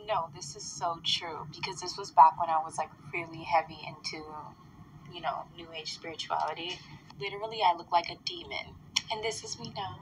No, this is so true, because this was back when I was like really heavy into, new age spirituality. Literally, I look like a demon. And this is me now.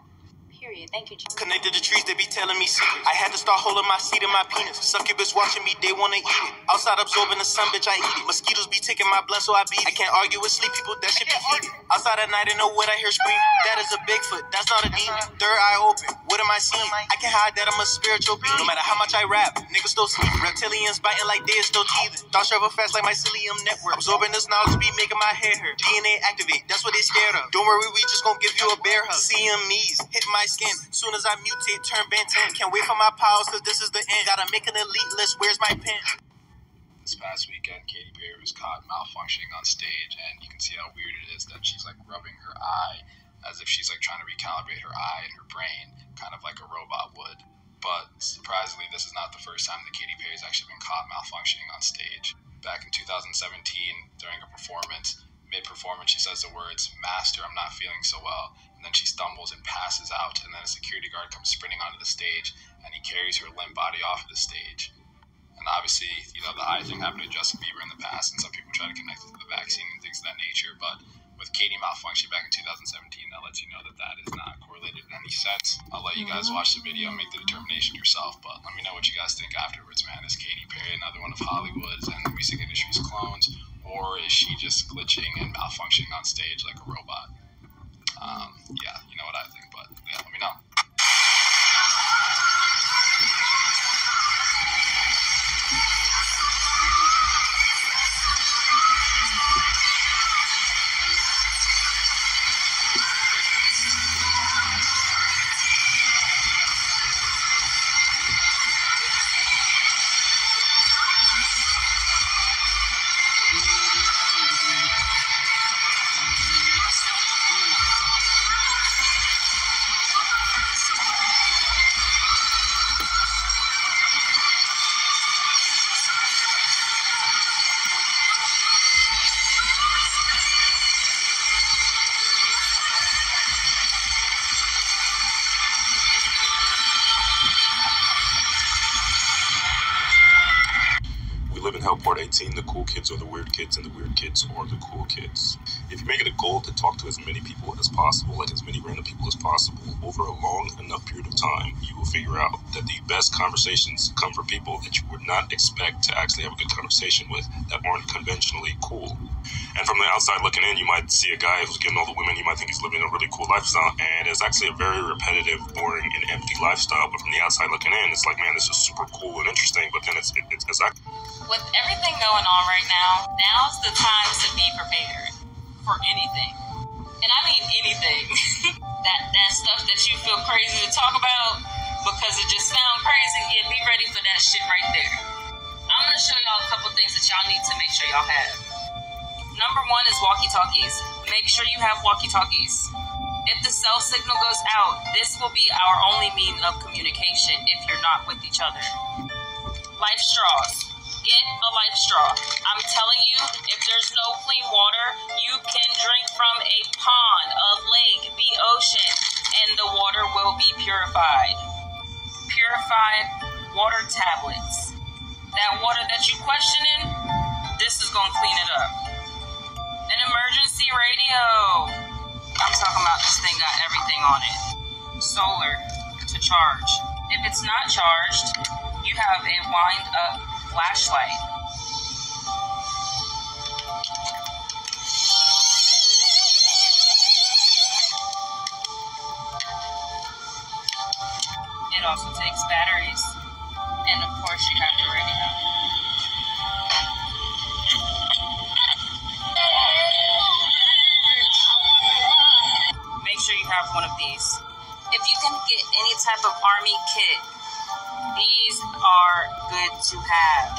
Period. Thank you, Jesus. Connected to trees, they be telling me secrets. I had to start holding my seed in my penis. Succubus watching me, they wanna eat it. Outside absorbing the sun, bitch, I eat it. Mosquitoes be taking my blood, so I beat it. I can't argue with sleep people, that shit be heated. Outside at night, in the wood, I hear scream. That is a Bigfoot, that's not a demon. Third eye open, what am I seeing? I can't hide that I'm a spiritual being. No matter how much I rap, niggas still sleep. Reptilians biting like they still teething. Thoughts travel fast like mycelium network. Absorbing this knowledge be making my hair hurt. DNA activate, that's what they scared of. Don't worry, we just gon' give you a bear hug. CMEs, hit my skin. Soon as I mutate, turn Ben 10. Can't wait for my powers, cause this is the end. Gotta make an elite list, where's my pen? This past weekend, Katy Perry was caught malfunctioning on stage, and you can see how weird it is that she's like rubbing her eye as if she's like trying to recalibrate her eye and her brain, kind of like a robot would. But surprisingly, this is not the first time that Katy Perry's actually been caught malfunctioning on stage. Back in 2017, during a performance, mid-performance, she says the words, "Master, I'm not feeling so well," and then she stumbles and passes out, and then a security guard comes sprinting onto the stage, and he carries her limp body off of the stage. And obviously, the eye thing happened to Justin Bieber in the past, and some people try to connect it to the vaccine and things of that nature, but with Katy malfunctioning back in 2017, that lets you know that that is not correlated in any sense. I'll let you guys watch the video and make the determination yourself, but let me know what you guys think afterwards, man. Is Katy Perry another one of Hollywood's and the music industry's clones, or is she just glitching and malfunctioning on stage like a robot? Yeah, you know what I think, but yeah, let me know. Live in Hellport 18, the cool kids are the weird kids, and the weird kids are the cool kids. If you make it a goal to talk to as many people as possible, like as many random people as possible, over a long enough period of time, you will figure out that the best conversations come from people that you would not expect to actually have a good conversation with, that aren't conventionally cool. And from the outside looking in, you might see a guy who's getting all the women, you might think he's living a really cool lifestyle, and it's actually a very repetitive, boring, and empty lifestyle. But from the outside looking in, it's like, man, this is super cool and interesting, but then it's actually... With everything going on right now, now's the time to be prepared for anything. And I mean anything. that stuff that you feel crazy to talk about because it just sounds crazy, yeah, be ready for that shit right there. I'm going to show y'all a couple things that y'all need to make sure y'all have. Number one is walkie-talkies. Make sure you have walkie-talkies. If the cell signal goes out, this will be our only means of communication if you're not with each other. Life straws. Get a life straw. I'm telling you, if there's no clean water, you can drink from a pond, a lake, the ocean, and the water will be purified. Purified water tablets. That water that you questioning, this is going to clean it up. An emergency radio. I'm talking about this thing got everything on it. Solar to charge. If it's not charged, you have a wind-up flashlight. It also takes batteries. And of course you have the radio. Make sure you have one of these. If you can get any type of army kit, these are good to have.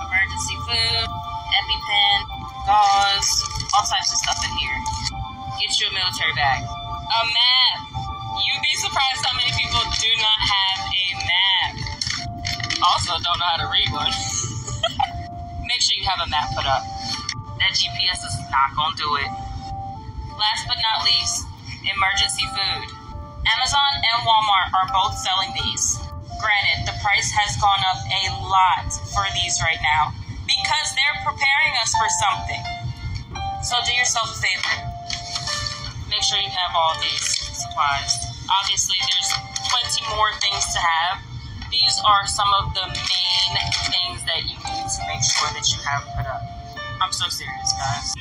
Emergency food, EpiPen, gauze, all types of stuff in here. Get you a military bag. A map. You'd be surprised how many people do not have a map. Also don't know how to read one. Make sure you have a map put up. That GPS is not gonna do it. Last but not least, emergency food. Amazon and Walmart are both selling these. Granted, the price has gone up a lot for these right now because they're preparing us for something. So do yourself a favor. Make sure you have all these supplies. Obviously, there's plenty more things to have. These are some of the main things that you need to make sure that you have put up. I'm so serious, guys.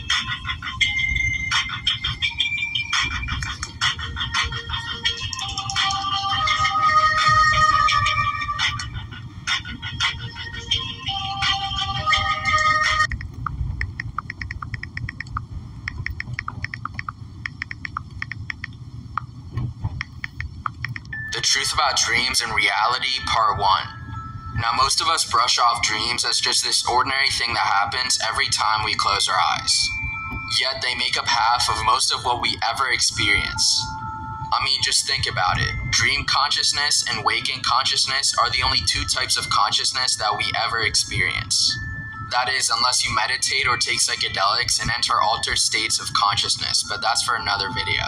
The Truth About Dreams and Reality, Part 1. Now, most of us brush off dreams as just this ordinary thing that happens every time we close our eyes. Yet they make up half of most of what we ever experience. I mean, just think about it. Dream consciousness and waking consciousness are the only two types of consciousness that we ever experience. That is, unless you meditate or take psychedelics and enter altered states of consciousness, but that's for another video.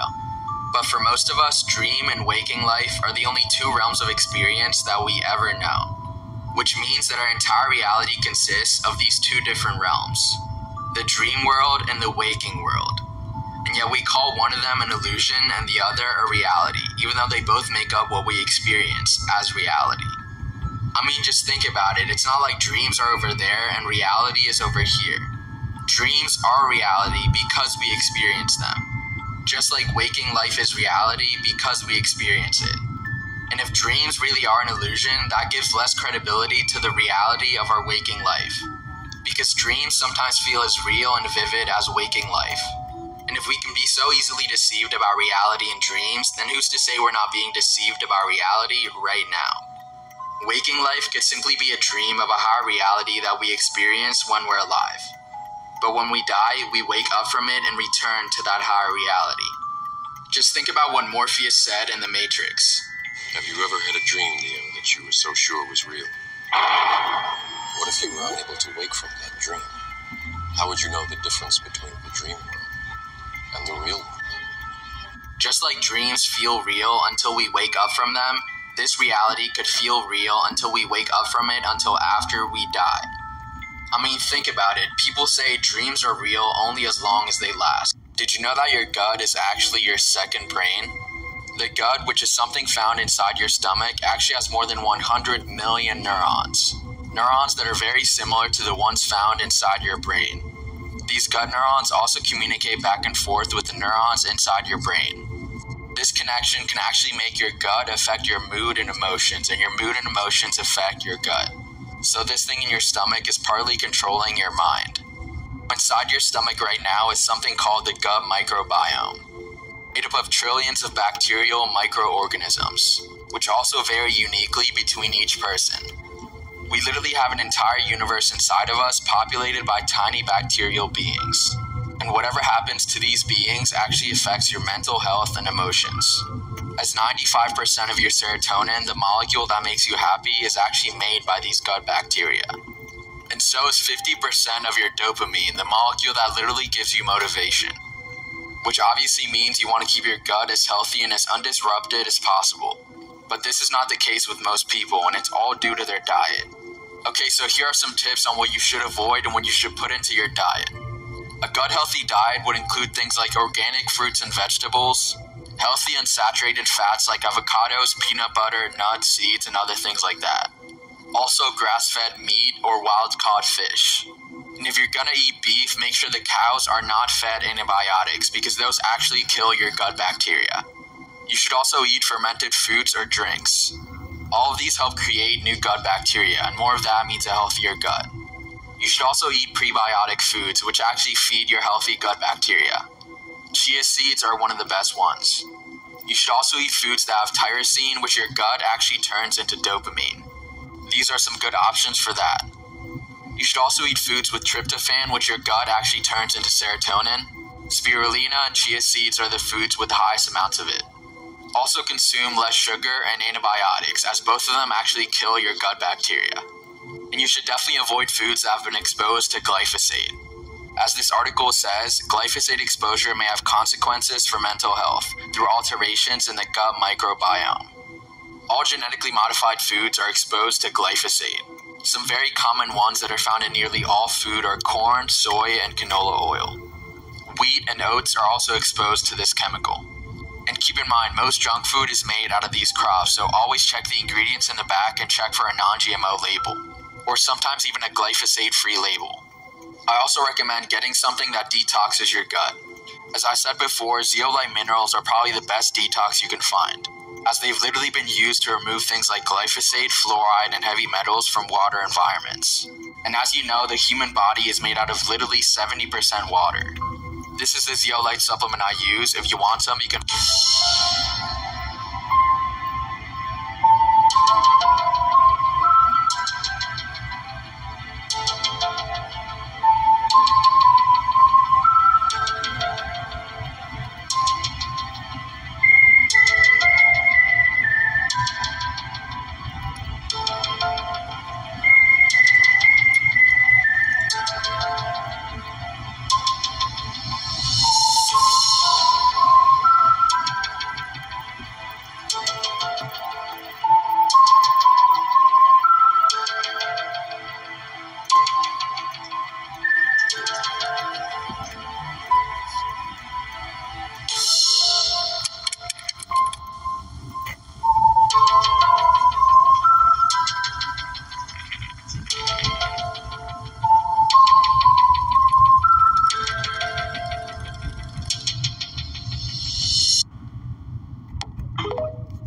But for most of us, dream and waking life are the only two realms of experience that we ever know, which means that our entire reality consists of these two different realms, the dream world and the waking world. And yet we call one of them an illusion and the other a reality, even though they both make up what we experience as reality. I mean, just think about it. It's not like dreams are over there and reality is over here. Dreams are reality because we experience them. Just like waking life is reality because we experience it. And if dreams really are an illusion, that gives less credibility to the reality of our waking life. Because dreams sometimes feel as real and vivid as waking life. And if we can be so easily deceived about reality in dreams, then who's to say we're not being deceived about reality right now? Waking life could simply be a dream of a higher reality that we experience when we're alive. But when we die, we wake up from it and return to that higher reality. Just think about what Morpheus said in The Matrix. Have you ever had a dream, Neo, that you were so sure was real? What if you were unable to wake from that dream? How would you know the difference between the dream world and the real world? Just like dreams feel real until we wake up from them, this reality could feel real until we wake up from it until after we die. I mean, think about it. People say dreams are real only as long as they last. Did you know that your gut is actually your second brain? The gut, which is something found inside your stomach, actually has more than 100 million neurons. Neurons that are very similar to the ones found inside your brain. These gut neurons also communicate back and forth with the neurons inside your brain. This connection can actually make your gut affect your mood and emotions, and your mood and emotions affect your gut. So this thing in your stomach is partly controlling your mind. Inside your stomach right now is something called the gut microbiome, made up of trillions of bacterial microorganisms, which also vary uniquely between each person. We literally have an entire universe inside of us populated by tiny bacterial beings. And whatever happens to these beings actually affects your mental health and emotions. As 95% of your serotonin, the molecule that makes you happy, is actually made by these gut bacteria. And so is 50% of your dopamine, the molecule that literally gives you motivation. Which obviously means you want to keep your gut as healthy and as undisrupted as possible. But this is not the case with most people, and it's all due to their diet. Okay, so here are some tips on what you should avoid and what you should put into your diet. A gut-healthy diet would include things like organic fruits and vegetables, healthy unsaturated fats like avocados, peanut butter, nuts, seeds, and other things like that. Also grass-fed meat or wild-caught fish. And if you're gonna eat beef, make sure the cows are not fed antibiotics because those actually kill your gut bacteria. You should also eat fermented foods or drinks. All of these help create new gut bacteria, and more of that means a healthier gut. You should also eat prebiotic foods, which actually feed your healthy gut bacteria. Chia seeds are one of the best ones. You should also eat foods that have tyrosine, which your gut actually turns into dopamine. These are some good options for that. You should also eat foods with tryptophan, which your gut actually turns into serotonin. Spirulina and chia seeds are the foods with the highest amounts of it. Also consume less sugar and antibiotics, as both of them actually kill your gut bacteria. And you should definitely avoid foods that have been exposed to glyphosate. As this article says, glyphosate exposure may have consequences for mental health through alterations in the gut microbiome. All genetically modified foods are exposed to glyphosate. Some very common ones that are found in nearly all food are corn, soy, and canola oil. Wheat and oats are also exposed to this chemical. And keep in mind, most junk food is made out of these crops, so always check the ingredients in the back and check for a non-GMO label, or sometimes even a glyphosate-free label. I also recommend getting something that detoxes your gut. As I said before, zeolite minerals are probably the best detox you can find, as they've literally been used to remove things like glyphosate, fluoride, and heavy metals from water environments. And as you know, the human body is made out of literally 70% water. This is the zeolite supplement I use. If you want some, you can...